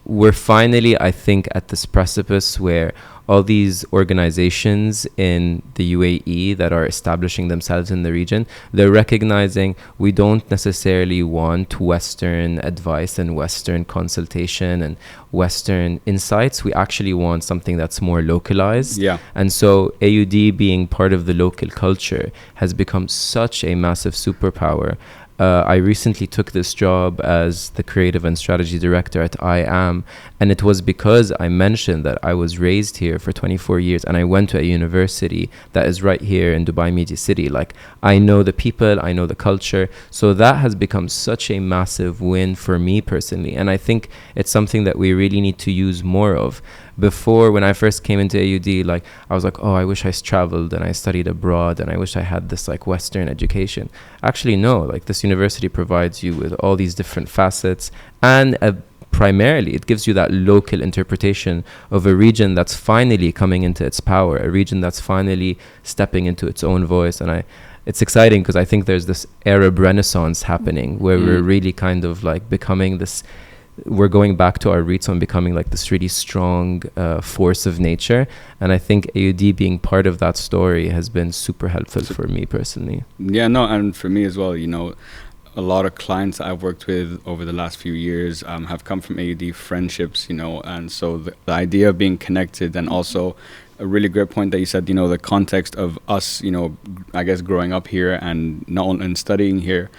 We're finally, I think, at this precipice where all these organizations in the UAE that are establishing themselves in the region, they're recognizing we don't necessarily want Western advice and Western consultation and Western insights. We actually want something that's more localized. Yeah. And so AUD being part of the local culture has become such a massive superpower. I recently took this job as the creative and strategy director at Ayah, and it was because I mentioned that I was raised here for 24 years and I went to a university that is right here in Dubai Media City. Like, I know the people, I know the culture. So that has become such a massive win for me personally. And I think it's something that we really need to use more of. Before, when I first came into AUD, like, I was like, oh, I wish I traveled and I studied abroad and I wish I had this like Western education. Actually, no, like this university provides you with all these different facets, and primarily it gives you that local interpretation of a region that's finally coming into its power, a region that's finally stepping into its own voice. And it's exciting because I think there's this Arab Renaissance happening where we're really kind of like becoming this, we're going back to our roots and becoming like this really strong force of nature. And I think AUD being part of that story has been super helpful for me personally. Yeah, no, and for me as well, you know, a lot of clients I've worked with over the last few years have come from AUD friendships, you know, and so the idea of being connected, and also a really great point that you said, you know, the context of us, you know, I guess growing up here and not only and studying here,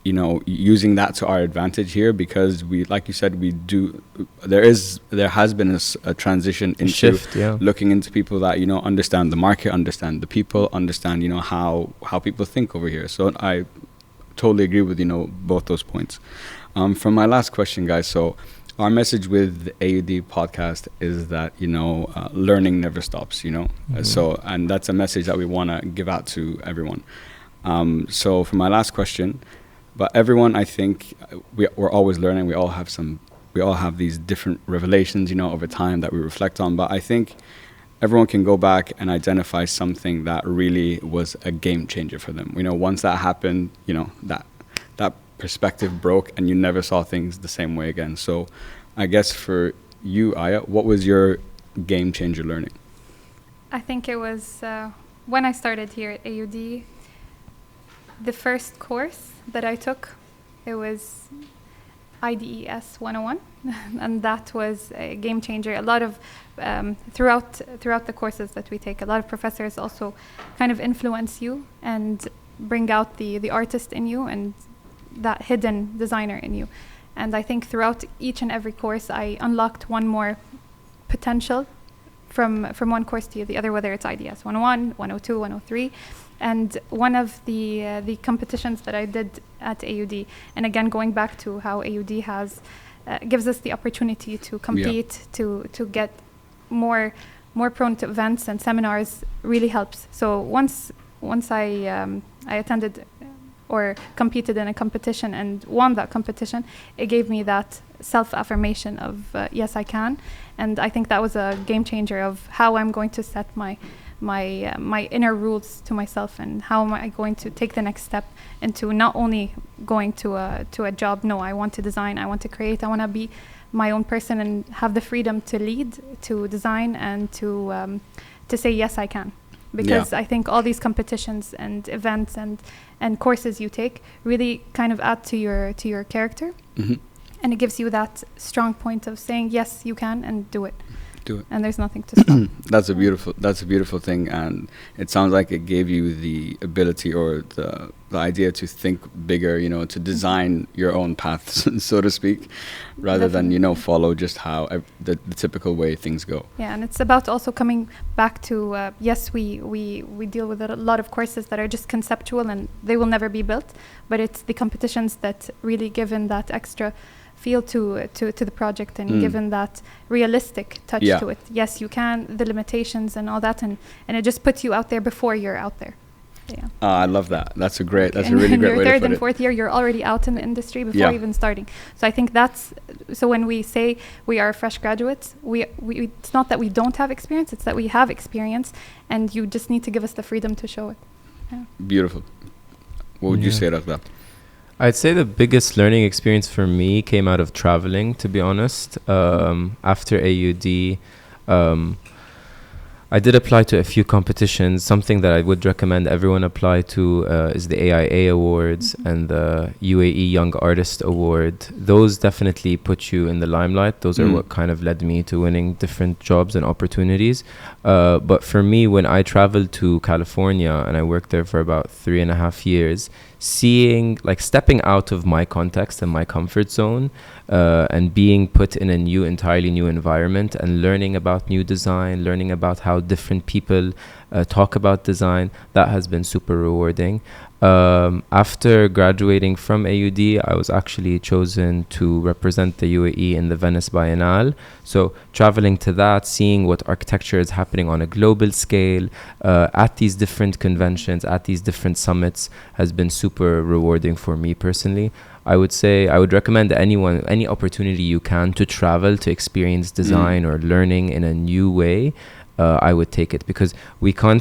you know, using that to our advantage here, because we, like you said, we do, there has been a transition into shift, looking into people that, you know, understand the market, understand the people, understand, you know, how people think over here. So I totally agree with, you know, both those points. From my last question, guys, so our message with the AUD podcast is that, you know, learning never stops, you know. So, and that's a message that we want to give out to everyone. So for my last question, but everyone, I think we're always learning. We all have these different revelations, you know, over time that we reflect on. But I think everyone can go back and identify something that really was a game changer for them. You know, once that happened, you know, that perspective broke and you never saw things the same way again. So I guess for you, Ayah, what was your game changer learning? I think it was when I started here at AUD, the first course that I took, it was IDES 101, and that was a game changer. A lot of throughout the courses that we take, a lot of professors also kind of influence you and bring out the artist in you and that hidden designer in you. And I think throughout each and every course, I unlocked one more potential from one course to the other, whether it's IDS 101, 102, 103. And one of the competitions that I did at AUD, and again going back to how AUD has gives us the opportunity to compete, to get more prone to events and seminars, really helps. So once I attended or competed in a competition and won that competition, it gave me that self-affirmation of yes, I can. And I think that was a game changer of how I'm going to set my inner rules to myself, and how am I going to take the next step into not only going to a job. No, I want to design, I want to create, I want to be my own person and have the freedom to lead, to design, and to say yes, I can. Because I think all these competitions and events and courses you take really kind of add to your character, and it gives you that strong point of saying yes, you can, and do it. And there's nothing to stop. That's a beautiful thing, and it sounds like it gave you the ability or the idea to think bigger, you know, to design your own path, so to speak, rather than, you know, follow just how the typical way things go. Yeah, and it's about also coming back to yes, we deal with a lot of courses that are just conceptual and they will never be built, but it's the competitions that really give in that extra feel to the project, and given that realistic touch to it. Yes, you can, the limitations and all that, and it just puts you out there before you're out there. Yeah. I love that. That's a really great way to put it. In your third and fourth year, you're already out in the industry before even starting. So I think so when we say we are fresh graduates, we it's not that we don't have experience, it's that we have experience, and you just need to give us the freedom to show it. Yeah. Beautiful. What would you say, Raghdan? I'd say the biggest learning experience for me came out of traveling, to be honest. After AUD, I did apply to a few competitions. Something that I would recommend everyone apply to is the AIA Awards and the UAE Young Artist Award. Those definitely put you in the limelight. Those are what kind of led me to winning different jobs and opportunities. But for me, when I traveled to California and I worked there for about 3.5 years, seeing, like, stepping out of my context and my comfort zone and being put in a entirely new environment and learning about new design, learning about how different people talk about design, that has been super rewarding. After graduating from AUD, I was actually chosen to represent the UAE in the Venice Biennale. So traveling to that, seeing what architecture is happening on a global scale at these different conventions, at these different summits, has been super rewarding for me personally. I would say I would recommend anyone, any opportunity you can to travel, to experience design or learning in a new way. I would take it, because we can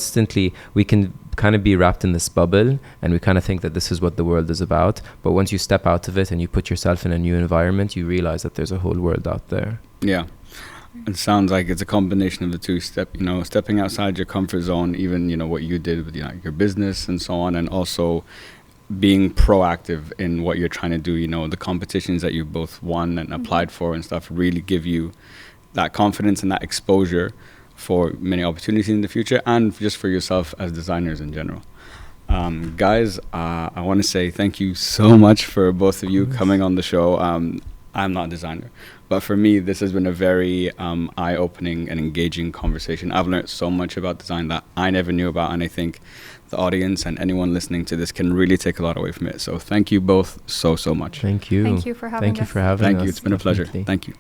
kind of be wrapped in this bubble and we kind of think that this is what the world is about. But once you step out of it and you put yourself in a new environment, you realize that there's a whole world out there. Yeah. It sounds like it's a combination of the two. Stepping outside your comfort zone, even, what you did with your business and so on, and also being proactive in what you're trying to do. The competitions that you both won and applied for and stuff really give you that confidence and that exposure for many opportunities in the future, and just for yourself as designers in general. Guys, I want to say thank you so much for both of you coming on the show. I'm not a designer, but for me, this has been a very eye-opening and engaging conversation. I've learned so much about design that I never knew about, and I think the audience and anyone listening to this can really take a lot away from it. So thank you both so much. Thank you. Thank you for having us. Thank you. It's been a pleasure. Thank you.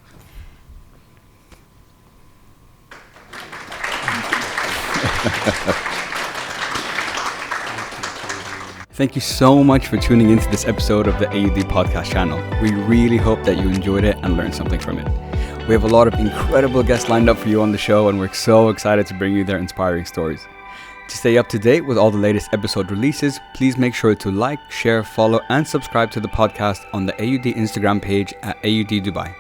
Thank you so much for tuning into this episode of the AUD podcast channel. We really hope that you enjoyed it and learned something from it. We have a lot of incredible guests lined up for you on the show, and we're so excited to bring you their inspiring stories. To stay up to date with all the latest episode releases, please make sure to like, share, follow, and subscribe to the podcast on the AUD Instagram page at AUD Dubai.